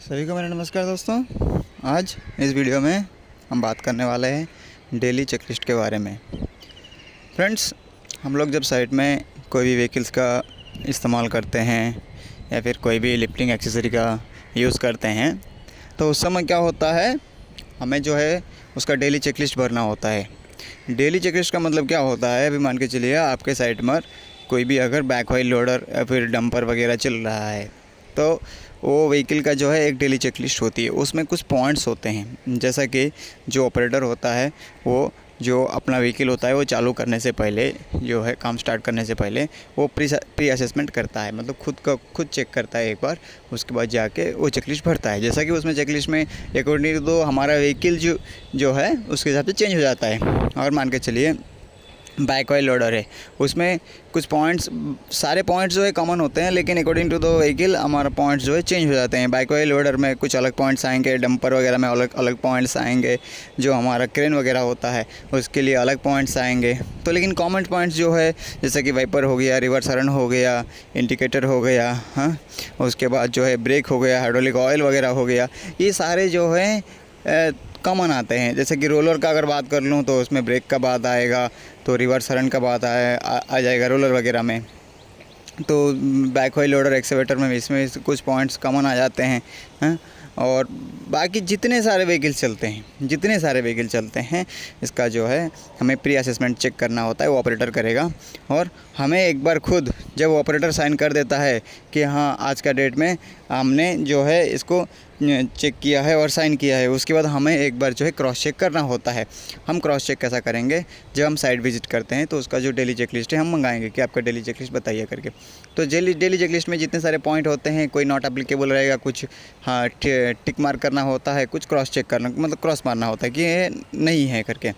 सभी को मेरा नमस्कार दोस्तों। आज इस वीडियो में हम बात करने वाले हैं डेली चेकलिस्ट के बारे में। फ्रेंड्स, हम लोग जब साइट में कोई भी व्हीकल्स का इस्तेमाल करते हैं या फिर कोई भी लिफ्टिंग एक्सेसरी का यूज़ करते हैं तो उस समय क्या होता है, हमें जो है उसका डेली चेकलिस्ट भरना होता है। डेली चेकलिस्ट का मतलब क्या होता है, अभी मान के चलिए आपके साइट में कोई भी अगर बैक व्हील लोडर या फिर डंपर वगैरह चल रहा है तो वो व्हीकल का जो है एक डेली चेकलिस्ट होती है। उसमें कुछ पॉइंट्स होते हैं, जैसा कि जो ऑपरेटर होता है वो जो अपना व्हीकल होता है वो चालू करने से पहले जो है काम स्टार्ट करने से पहले वो प्री असेसमेंट करता है, मतलब खुद चेक करता है एक बार, उसके बाद जाके वो चेकलिस्ट भरता है। जैसा कि उसमें चेकलिस्ट में अकॉर्डिंग तो हमारा व्हीकल जो है उसके हिसाब से चेंज हो जाता है। और मान के चलिए बैक व्हील लोडर है, उसमें कुछ पॉइंट्स, सारे पॉइंट्स जो है कॉमन होते हैं, लेकिन अकॉर्डिंग टू द व्हीकल हमारा पॉइंट्स जो है चेंज हो जाते हैं। बैक व्हील लोडर में कुछ अलग पॉइंट्स आएंगे, डंपर वगैरह में अलग अलग पॉइंट्स आएंगे, जो हमारा क्रेन वगैरह होता है उसके लिए अलग पॉइंट्स आएंगे। तो लेकिन कॉमन पॉइंट्स जो है जैसे कि वाइपर हो गया, रिवर्स हॉर्न हो गया, इंडिकेटर हो गया, हाँ, उसके बाद जो है ब्रेक हो गया, हाइड्रोलिक ऑयल वगैरह हो गया, ये सारे जो है कॉमन आते हैं। जैसे कि रोलर का अगर बात कर लूँ तो उसमें ब्रेक का बात आएगा, तो रिवर्स हॉर्न का बात आ जाएगा रोलर वगैरह में। तो बैक व्हील लोडर एक्सकेवेटर में इसमें कुछ पॉइंट्स कॉमन आ जाते हैं, हैं? और बाकी जितने सारे व्हीकल चलते हैं इसका जो है हमें प्री असेसमेंट चेक करना होता है, वो ऑपरेटर करेगा। और हमें एक बार खुद जब ऑपरेटर साइन कर देता है कि हाँ आज का डेट में हमने जो है इसको चेक किया है और साइन किया है, उसके बाद हमें एक बार जो है क्रॉस चेक करना होता है। हम क्रॉस चेक कैसा करेंगे, जब हम साइट विजिट करते हैं तो उसका जो डेली चेकलिस्ट है हम मंगाएंगे कि आपका डेली चेकलिस्ट बताइए करके। तो डेली चेकलिस्ट में जितने सारे पॉइंट होते हैं, कोई नॉट एप्लीकेबल रहेगा, कुछ हाँ टिक मार्क करना होता है, कुछ क्रॉस चेक करना मतलब क्रॉस मारना होता है कि ये नहीं है करके।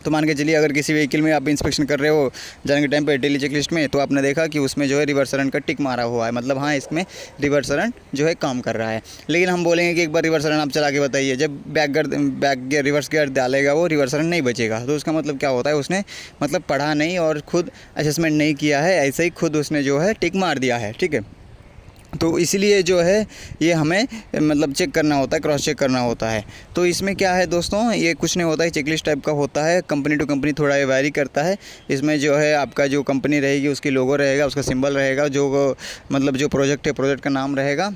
तो मान के चलिए अगर किसी व्हीकल में आप इंस्पेक्शन कर रहे हो जाने के टाइम पे डेली चेकलिस्ट में, तो आपने देखा कि उसमें जो है रिवर्स हॉर्न का टिक मारा हुआ है, मतलब हाँ इसमें रिवर्स हॉर्न जो है काम कर रहा है। लेकिन हम बोलेंगे कि एक बार रिवर्स हॉर्न आप चला के बताइए, जब बैक गियर रिवर्स गियर डालेगा वो रिवर्स हॉर्न नहीं बचेगा। तो उसका मतलब क्या होता है, उसने मतलब पढ़ा नहीं और खुद असेसमेंट नहीं किया है, ऐसे ही खुद उसने जो है टिक मार दिया है, ठीक है। तो इसलिए जो है ये हमें मतलब चेक करना होता है, क्रॉस चेक करना होता है। तो इसमें क्या है दोस्तों, ये कुछ नहीं होता है, चेकलिस्ट टाइप का होता है, कंपनी टू कंपनी थोड़ा ये वैरी करता है। इसमें जो है आपका जो कंपनी रहेगी उसकी लोगो रहेगा, उसका सिंबल रहेगा, जो मतलब जो प्रोजेक्ट है प्रोजेक्ट का नाम रहेगा।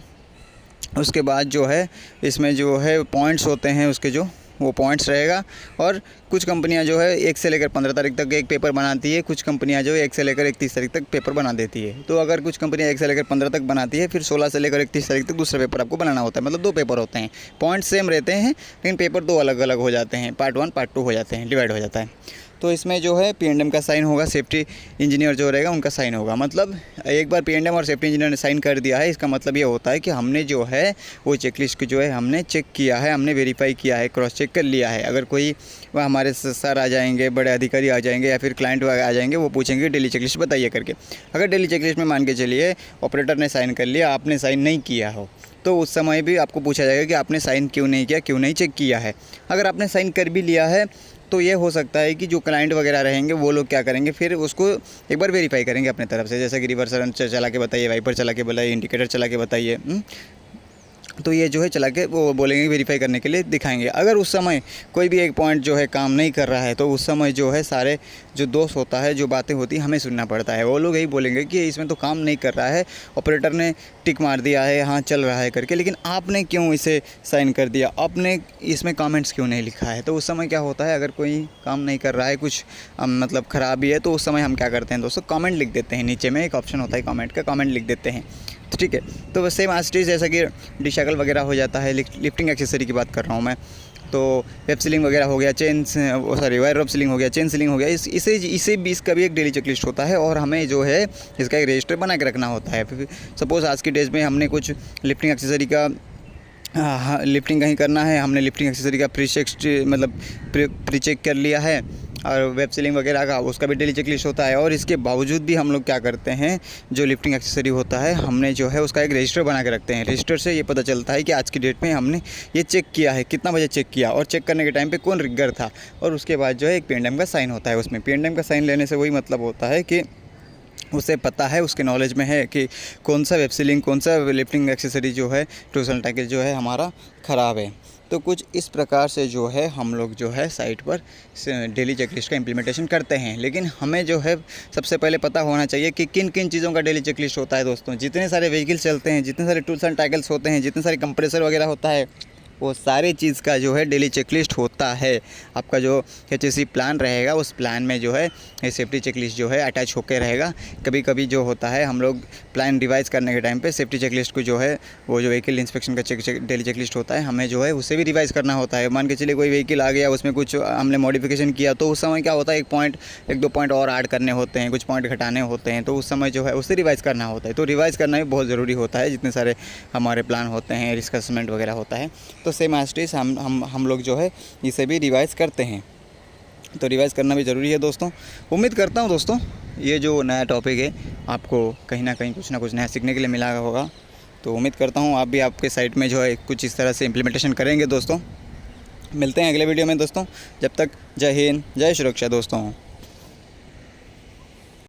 उसके बाद जो है इसमें जो है पॉइंट्स होते हैं उसके जो वो पॉइंट्स रहेगा। और कुछ कंपनियां जो है 1 से लेकर 15 तारीख तक एक पेपर बनाती है, कुछ कंपनियां जो है 1 से लेकर 31 तारीख तक पेपर बना देती है। तो अगर कुछ कंपनियां 1 से लेकर 15 तक बनाती है, फिर 16 से लेकर 31 तारीख तक दूसरा पेपर आपको बनाना होता है, मतलब 2 पेपर होते हैं। पॉइंट्स सेम रहते हैं लेकिन पेपर 2 अलग अलग हो जाते हैं, पार्ट 1 पार्ट 2 हो जाते हैं, डिवाइड हो जाता है। तो इसमें जो है P&M का साइन होगा, सेफ्टी इंजीनियर जो रहेगा उनका साइन होगा। मतलब एक बार P&M और सेफ्टी इंजीनियर ने साइन कर दिया है, इसका मतलब ये होता है कि हमने जो है वो चेकलिस्ट जो है हमने चेक किया है, हमने वेरीफाई किया है, क्रॉस चेक कर लिया है। अगर कोई वह हमारे सर आ जाएंगे, बड़े अधिकारी आ जाएंगे या फिर क्लाइंट आ जाएंगे, वो पूछेंगे डेली चेकलिस्ट बताइए करके। अगर डेली चेकलिस्ट में मान के चलिए ऑपरेटर ने साइन कर लिया, आपने साइन नहीं किया हो, तो उस समय भी आपको पूछा जाएगा कि आपने साइन क्यों नहीं किया, क्यों नहीं चेक किया है। अगर आपने साइन कर भी लिया है तो ये हो सकता है कि जो क्लाइंट वगैरह रहेंगे वो लोग क्या करेंगे, फिर उसको एक बार वेरीफाई करेंगे अपने तरफ से, जैसे कि रिवर्स हॉर्न चला के बताइए, वाइपर चला के बताइए, इंडिकेटर चला के बताइए। तो ये जो है चला के वो बोलेंगे वेरीफाई करने के लिए दिखाएंगे। अगर उस समय कोई भी एक पॉइंट जो है काम नहीं कर रहा है तो उस समय जो है सारे जो दोष होता है, जो बातें होती हैं, हमें सुनना पड़ता है। वो लोग यही बोलेंगे कि इसमें तो काम नहीं कर रहा है, ऑपरेटर ने टिक मार दिया है, हाँ चल रहा है करके, लेकिन आपने क्यों इसे साइन कर दिया, आपने इसमें कमेंट्स क्यों नहीं लिखा है। तो उस समय क्या होता है, अगर कोई काम नहीं कर रहा है, कुछ मतलब ख़राबी है, तो उस समय हम क्या करते हैं दोस्तों, कमेंट लिख देते हैं। नीचे में एक ऑप्शन होता है कमेंट का, कमेंट लिख देते हैं, ठीक है। तो बस सेम एज जैसा कि डिशैकल वगैरह हो जाता है, लिफ्टिंग एक्सेसरी की बात कर रहा हूँ मैं। तो वेब सीलिंग वगैरह हो गया, वायर रोप सीलिंग हो गया, चेन सीलिंग हो गया, इसे भी इसका भी एक डेली चेकलिस्ट होता है और हमें जो है इसका एक रजिस्टर बना के रखना होता है। सपोज़ आज की डेज में हमने कुछ लिफ्टिंग एक्सेसरी का लिफ्टिंग कहीं करना है, हमने लिफ्टिंग एक्सेसरी का प्री चेक कर लिया है, और वेब सीलिंग वगैरह का उसका भी डेली चेकलिस्ट होता है। और इसके बावजूद भी हम लोग क्या करते हैं, जो लिफ्टिंग एक्सेसरी होता है हमने जो है उसका एक रजिस्टर बना के रखते हैं। रजिस्टर से ये पता चलता है कि आज की डेट में हमने ये चेक किया है, कितना बजे चेक किया, और चेक करने के टाइम पे कौन रिगर था। और उसके बाद जो है एक P&M का साइन होता है। उसमें P&M का साइन लेने से वही मतलब होता है कि उसे पता है, उसके नॉलेज में है कि कौन सा वेब सीलिंग, कौन सा लिफ्टिंग एक्सेसरी जो है टूल्स टैकल जो है हमारा ख़राब है। तो कुछ इस प्रकार से जो है हम लोग जो है साइट पर डेली चेकलिस्ट का इम्प्लीमेंटेशन करते हैं। लेकिन हमें जो है सबसे पहले पता होना चाहिए कि किन किन चीज़ों का डेली चेकलिस्ट होता है। दोस्तों, जितने सारे व्हीकल्स चलते हैं, जितने सारे टूल्स एंड टैकल्स होते हैं, जितने सारे कंप्रेसर वगैरह होता है, वो सारी चीज़ का जो है डेली चेकलिस्ट होता है। आपका जो HSE प्लान रहेगा उस प्लान में जो है ये सेफ्टी चेकलिस्ट जो है अटैच होकर रहेगा। कभी कभी जो होता है हम लोग प्लान रिवाइज़ करने के टाइम पे सेफ्टी चेकलिस्ट को जो है वो जो व्हीकल इंस्पेक्शन का डेली चेकलिस्ट होता है, हमें जो है उसे भी रिवाइज़ करना होता है। मान के चलिए कोई व्हीकल आ गया, उसमें कुछ हमने मॉडिफिकेशन किया, तो उस समय क्या होता है एक दो पॉइंट और ऐड करने होते हैं, कुछ पॉइंट घटाने होते हैं, तो उस समय जो है उसे रिवाइज़ करना होता है। तो रिवाइज़ करना भी बहुत ज़रूरी होता है। जितने सारे हमारे प्लान होते हैं, रिस्क असेसमेंट वगैरह होता है, तो सेम एज इट इज़ हम लोग जो है इसे भी रिवाइज़ करते हैं। तो रिवाइज़ करना भी ज़रूरी है दोस्तों। उम्मीद करता हूँ दोस्तों ये जो नया टॉपिक है आपको कहीं ना कहीं कुछ ना कुछ नया सीखने के लिए मिला होगा। तो उम्मीद करता हूँ आप भी आपके साइट में जो है कुछ इस तरह से इम्प्लीमेंटेशन करेंगे दोस्तों। मिलते हैं अगले वीडियो में दोस्तों। जब तक जय हिंद, जय सुरक्षा दोस्तों।